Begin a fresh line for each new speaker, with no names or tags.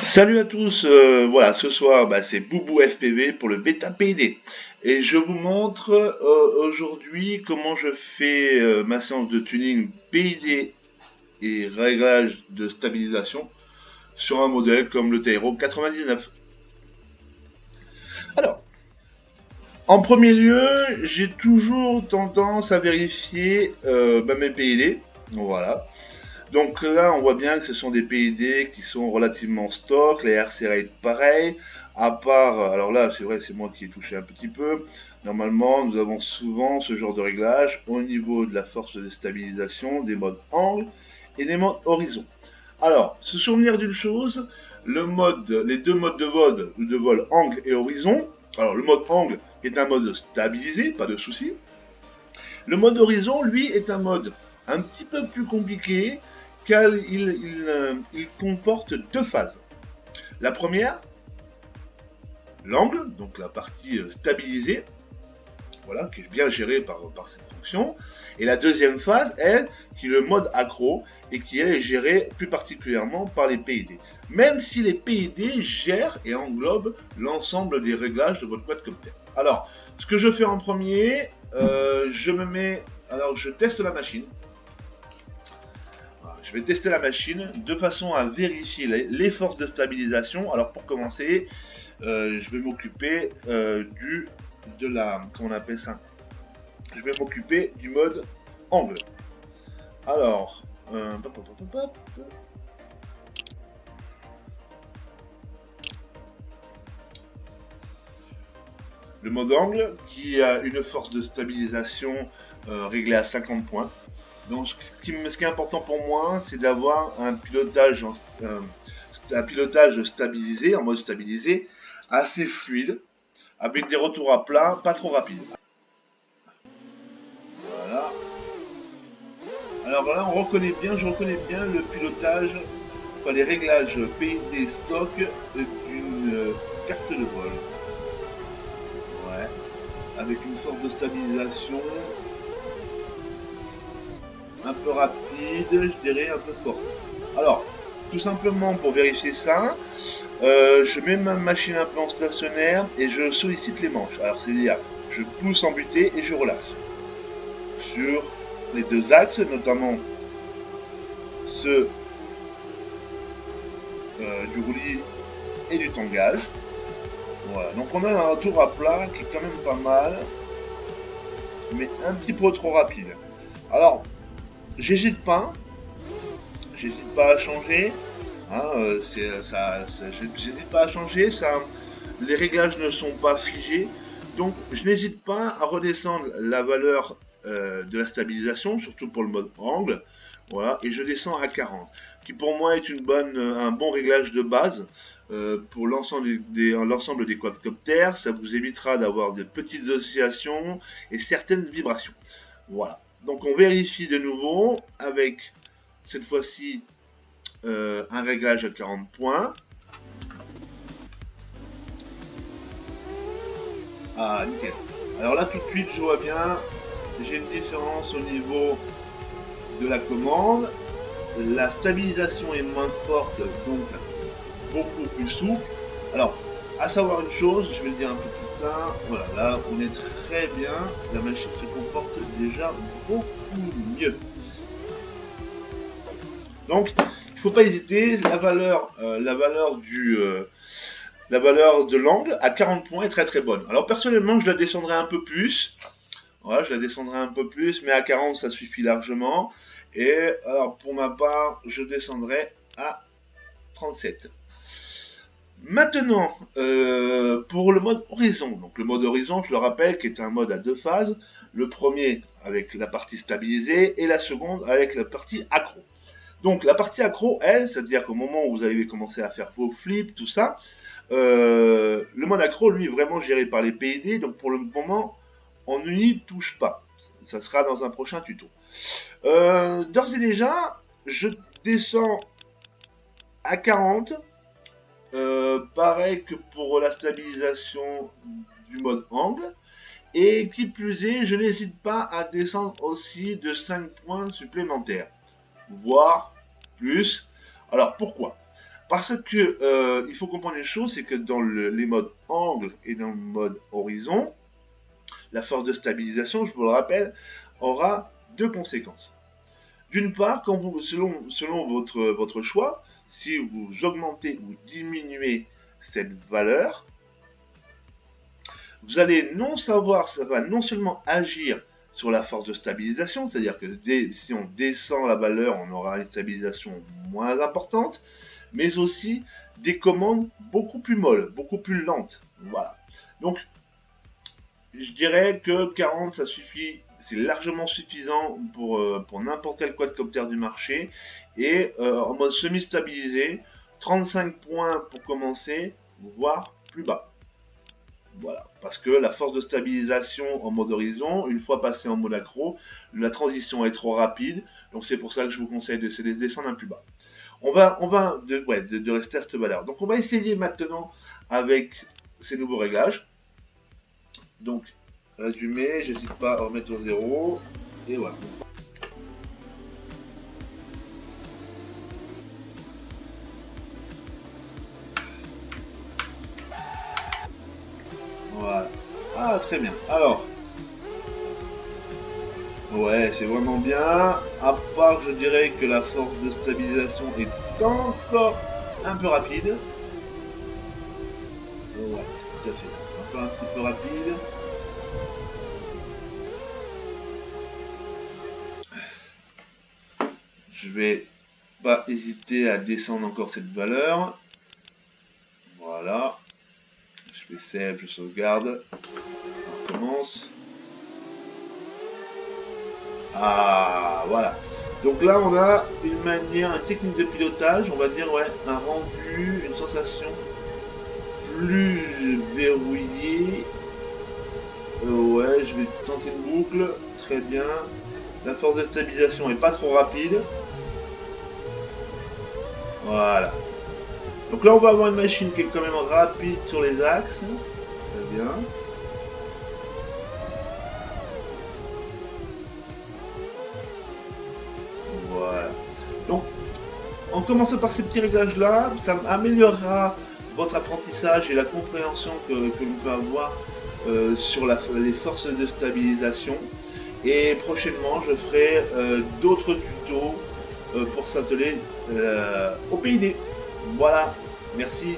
Salut à tous, voilà, ce soir c'est Boubou FPV pour le bêta PID. Et je vous montre aujourd'hui comment je fais ma séance de tuning PID et réglage de stabilisation sur un modèle comme le Tyro 99. Alors, en premier lieu, j'ai toujours tendance à vérifier mes PID. Voilà. Donc là, on voit bien que ce sont des PID qui sont relativement stock, les RC rate pareil, à part, alors là, c'est vrai, c'est moi qui ai touché un petit peu. Normalement, nous avons souvent ce genre de réglage au niveau de la force de stabilisation, des modes angle et des modes horizon. Alors, se souvenir d'une chose, les deux modes de vol angle et horizon. Alors, le mode angle est un mode stabilisé, pas de souci. Le mode horizon, lui, est un mode un petit peu plus compliqué car il comporte deux phases. La première, l'angle, donc la partie stabilisée, voilà, qui est bien gérée par cette fonction. Et la deuxième phase, elle, qui est le mode accro et qui elle, est gérée plus particulièrement par les PID. Même si les PID gèrent et englobent l'ensemble des réglages de votre quadcopter. Alors, ce que je fais en premier, je teste la machine. Voilà, je vais tester la machine de façon à vérifier les forces de stabilisation. Alors pour commencer, je vais m'occuper comment on appelle ça? Je vais m'occuper du mode angle. Alors, le mode angle qui a une force de stabilisation réglée à 50 points. Donc, ce qui est important pour moi, c'est d'avoir un pilotage stabilisé, en mode stabilisé, assez fluide, avec des retours à plat pas trop rapides. Voilà. Alors là, je reconnais bien le pilotage, les réglages PID stock d'une carte de vol. Ouais. Avec une sorte de stabilisation un peu rapide, je dirais un peu forte. Alors, tout simplement pour vérifier ça, je mets ma machine un peu en stationnaire et je sollicite les manches. Alors c'est-à-dire, je pousse en butée et je relâche. Sur les deux axes, notamment ceux du roulis et du tangage. Voilà, donc on a un retour à plat qui est quand même pas mal, mais un petit peu trop rapide. Alors, j'hésite pas à changer. Hein, j'hésite pas à changer. Les réglages ne sont pas figés, donc je n'hésite pas à redescendre la valeur de la stabilisation, surtout pour le mode angle. Voilà, et je descends à 40, qui pour moi est un bon réglage de base pour l'ensemble des quadcoptères. Ça vous évitera d'avoir des petites oscillations et certaines vibrations. Voilà. Donc on vérifie de nouveau avec cette fois-ci un réglage à 40 points. Ah, nickel. Alors là, tout de suite, je vois bien, j'ai une différence au niveau de la commande. La stabilisation est moins forte, donc beaucoup plus souple. Alors, à savoir une chose, je vais le dire un peu plus tard. Voilà, là, on est très bien. La machine se comporte déjà beaucoup mieux. Donc, il ne faut pas hésiter. La valeur de l'angle à 40 points est très très bonne. Alors personnellement, je la descendrai un peu plus. Voilà, je la descendrai un peu plus, mais à 40 ça suffit largement. Et alors pour ma part, je descendrai à 37. Maintenant, pour le mode horizon. Donc le mode horizon, je le rappelle, qui est un mode à deux phases. Le premier avec la partie stabilisée et la seconde avec la partie accro. Donc la partie accro, elle, c'est-à-dire qu'au moment où vous allez commencer à faire vos flips, tout ça, le mode accro, lui, est vraiment géré par les PID. Donc pour le moment, on n'y touche pas. Ça sera dans un prochain tuto. D'ores et déjà, je descends à 40. Pareil que pour la stabilisation du mode angle. Et qui plus est, je n'hésite pas à descendre aussi de 5 points supplémentaires. Voire plus. Alors pourquoi ? Parce que il faut comprendre une chose, c'est que dans les modes angle et dans le mode horizon, la force de stabilisation, je vous le rappelle, aura deux conséquences. D'une part, quand vous, selon votre choix, si vous augmentez ou diminuez cette valeur, vous allez non savoir, ça va non seulement agir sur la force de stabilisation, c'est-à-dire que si on descend la valeur, on aura une stabilisation moins importante, mais aussi des commandes beaucoup plus molles, beaucoup plus lentes. Voilà. Donc, je dirais que 40, ça suffit, c'est largement suffisant pour n'importe quel quadcopter du marché. Et en mode semi-stabilisé, 35 points pour commencer, voire plus bas. Voilà, parce que la force de stabilisation en mode horizon, une fois passé en mode accro, la transition est trop rapide, donc c'est pour ça que je vous conseille de se descendre un plus bas. On va de rester à cette valeur. Donc on va essayer maintenant avec ces nouveaux réglages. Donc, résumé, j'hésite pas à remettre au 0, et voilà. Voilà. Ah, très bien. Alors, ouais, c'est vraiment bien. À part, je dirais que la force de stabilisation est encore un peu rapide. Ouais, c'est tout à fait. Encore un petit peu rapide. Je vais pas hésiter à descendre encore cette valeur. Voilà. Je fais save, je sauvegarde. On recommence. Ah, voilà. Donc là, on a une manière, une technique de pilotage, on va dire, ouais, un rendu, une sensation plus verrouillée. Ouais, je vais tenter une boucle, très bien. La force de stabilisation est pas trop rapide. Voilà. Donc là, on va avoir une machine qui est quand même rapide sur les axes. Très bien. Voilà. Donc, en commençant par ces petits réglages-là, ça améliorera votre apprentissage et la compréhension que vous pouvez avoir sur les forces de stabilisation. Et prochainement, je ferai d'autres tutos pour s'atteler au PID. Voilà, merci.